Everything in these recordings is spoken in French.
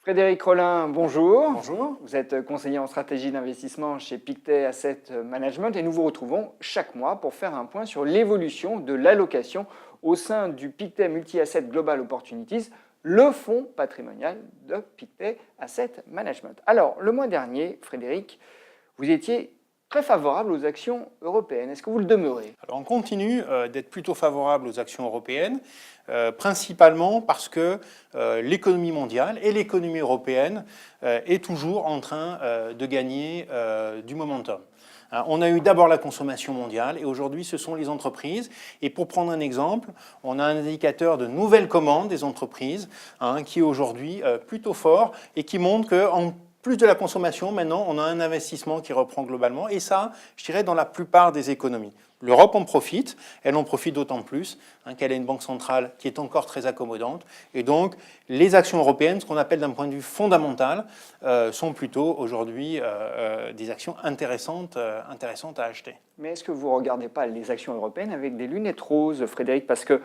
Frédéric Rollin, bonjour. Bonjour. Vous êtes conseiller en stratégie d'investissement chez Pictet Asset Management et nous vous retrouvons chaque mois pour faire un point sur l'évolution de l'allocation au sein du Pictet Multi-Asset Global Opportunities, le fonds patrimonial de Pictet Asset Management. Alors, le mois dernier, Frédéric, vous étiez très favorable aux actions européennes. Est-ce que vous le demeurez? Alors on continue d'être plutôt favorable aux actions européennes, principalement parce que l'économie mondiale et l'économie européenne est toujours en train de gagner du momentum. On a eu d'abord la consommation mondiale et aujourd'hui ce sont les entreprises. Et pour prendre un exemple, on a un indicateur de nouvelles commandes des entreprises qui est aujourd'hui plutôt fort et qui montre qu'en plus de la consommation, maintenant, on a un investissement qui reprend globalement, et ça, je dirais, dans la plupart des économies. L'Europe en profite, elle en profite d'autant plus qu'elle a une banque centrale qui est encore très accommodante, et donc les actions européennes, ce qu'on appelle d'un point de vue fondamental, sont plutôt aujourd'hui des actions intéressantes à acheter. Mais est-ce que vous ne regardez pas les actions européennes avec des lunettes roses, Frédéric? Parce que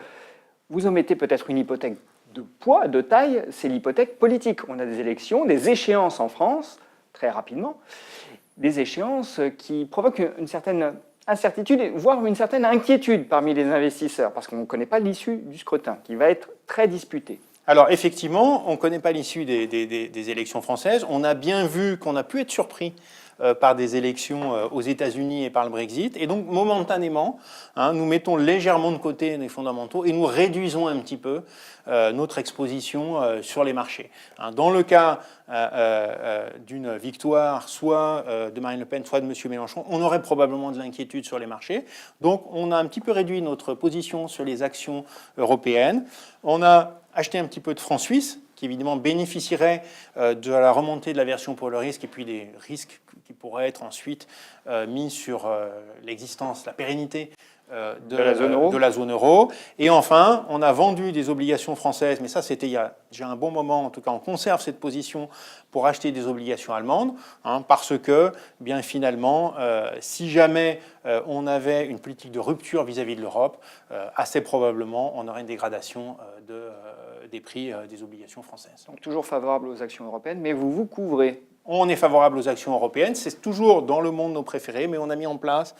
vous omettez peut-être une hypothèque de poids, de taille, c'est l'hypothèque politique. On a des élections, des échéances en France, très rapidement, des échéances qui provoquent une certaine incertitude, voire une certaine inquiétude parmi les investisseurs, parce qu'on ne connaît pas l'issue du scrutin, qui va être très disputé. Alors effectivement, on ne connaît pas l'issue des élections françaises. On a bien vu qu'on a pu être surpris par des élections aux États-Unis et par le Brexit. Et donc, momentanément, nous mettons légèrement de côté les fondamentaux et nous réduisons un petit peu notre exposition sur les marchés. Dans le cas d'une victoire, soit de Marine Le Pen, soit de M. Mélenchon, on aurait probablement de l'inquiétude sur les marchés. Donc, on a un petit peu réduit notre position sur les actions européennes. On a acheté un petit peu de francs suisses, qui évidemment bénéficierait de la remontée de l'aversion pour le risque et puis des risques qui pourraient être ensuite mis sur l'existence, la pérennité de la zone euro. Et enfin, on a vendu des obligations françaises, mais ça c'était il y a déjà un bon moment, en tout cas on conserve cette position pour acheter des obligations allemandes, parce que bien finalement, si jamais on avait une politique de rupture vis-à-vis de l'Europe, assez probablement on aurait une dégradation des prix des obligations françaises. Donc toujours favorable aux actions européennes, mais vous vous couvrez. On est favorable aux actions européennes, c'est toujours dans le monde nos préférés, mais on a mis en place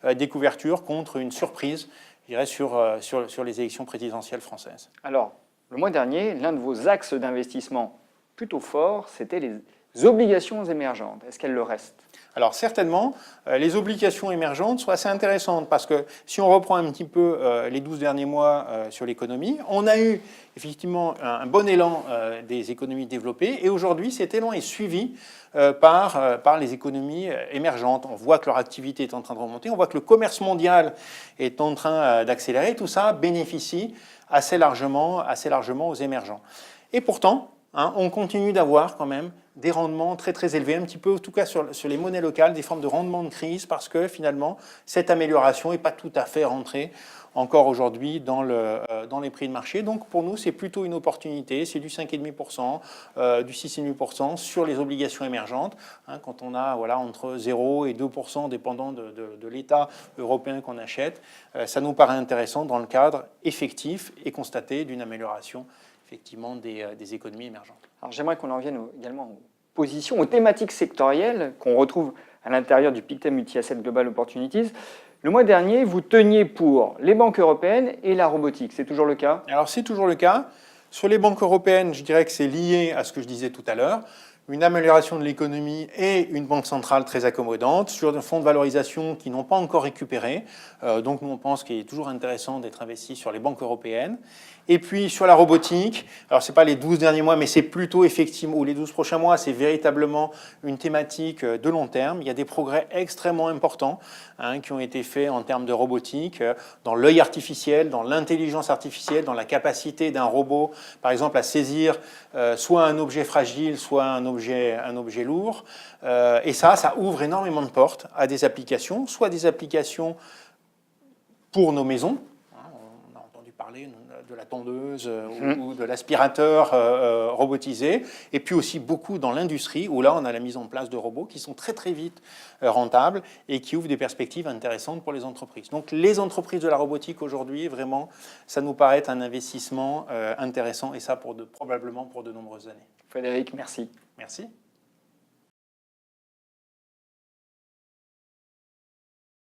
des couvertures contre une surprise, je dirais, sur les élections présidentielles françaises. Alors, le mois dernier, l'un de vos axes d'investissement plutôt forts, c'était les obligations émergentes. Est-ce qu'elles le restent? Alors certainement, les obligations émergentes sont assez intéressantes parce que si on reprend un petit peu les 12 derniers mois sur l'économie, on a eu effectivement un bon élan des économies développées et aujourd'hui cet élan est suivi par les économies émergentes. On voit que leur activité est en train de remonter, on voit que le commerce mondial est en train d'accélérer, tout ça bénéficie assez largement aux émergents. Et pourtant, on continue d'avoir quand même des rendements très très élevés, un petit peu en tout cas sur les monnaies locales, des formes de rendement de crise, parce que finalement cette amélioration n'est pas tout à fait rentrée encore aujourd'hui dans les prix de marché. Donc pour nous c'est plutôt une opportunité, c'est du 5,5%, du 6,5% sur les obligations émergentes, quand on a entre 0 et 2% dépendant de l'État européen qu'on achète, ça nous paraît intéressant dans le cadre effectif et constaté d'une amélioration effectivement des économies émergentes. Alors j'aimerais qu'on en vienne également aux positions, aux thématiques sectorielles qu'on retrouve à l'intérieur du Pictet Multi-Asset Global Opportunities. Le mois dernier, vous teniez pour les banques européennes et la robotique. C'est toujours le cas? Alors c'est toujours le cas. Sur les banques européennes, je dirais que c'est lié à ce que je disais tout à l'heure. Une amélioration de l'économie et une banque centrale très accommodante sur des fonds de valorisation qui n'ont pas encore récupéré. Donc nous on pense qu'il est toujours intéressant d'être investi sur les banques européennes. Et puis sur la robotique, alors ce n'est pas les 12 derniers mois, mais c'est plutôt effectivement, ou les 12 prochains mois, c'est véritablement une thématique de long terme. Il y a des progrès extrêmement importants qui ont été faits en termes de robotique, dans l'œil artificiel, dans l'intelligence artificielle, dans la capacité d'un robot, par exemple, à saisir soit un objet fragile, soit un objet lourd. Et ça ouvre énormément de portes à des applications, soit des applications pour nos maisons. parlé de la tondeuse ou de l'aspirateur robotisé. Et puis aussi beaucoup dans l'industrie, où là, on a la mise en place de robots qui sont très très vite rentables et qui ouvrent des perspectives intéressantes pour les entreprises. Donc les entreprises de la robotique aujourd'hui, vraiment, ça nous paraît être un investissement intéressant, et ça probablement pour de nombreuses années. Frédéric, merci. Merci.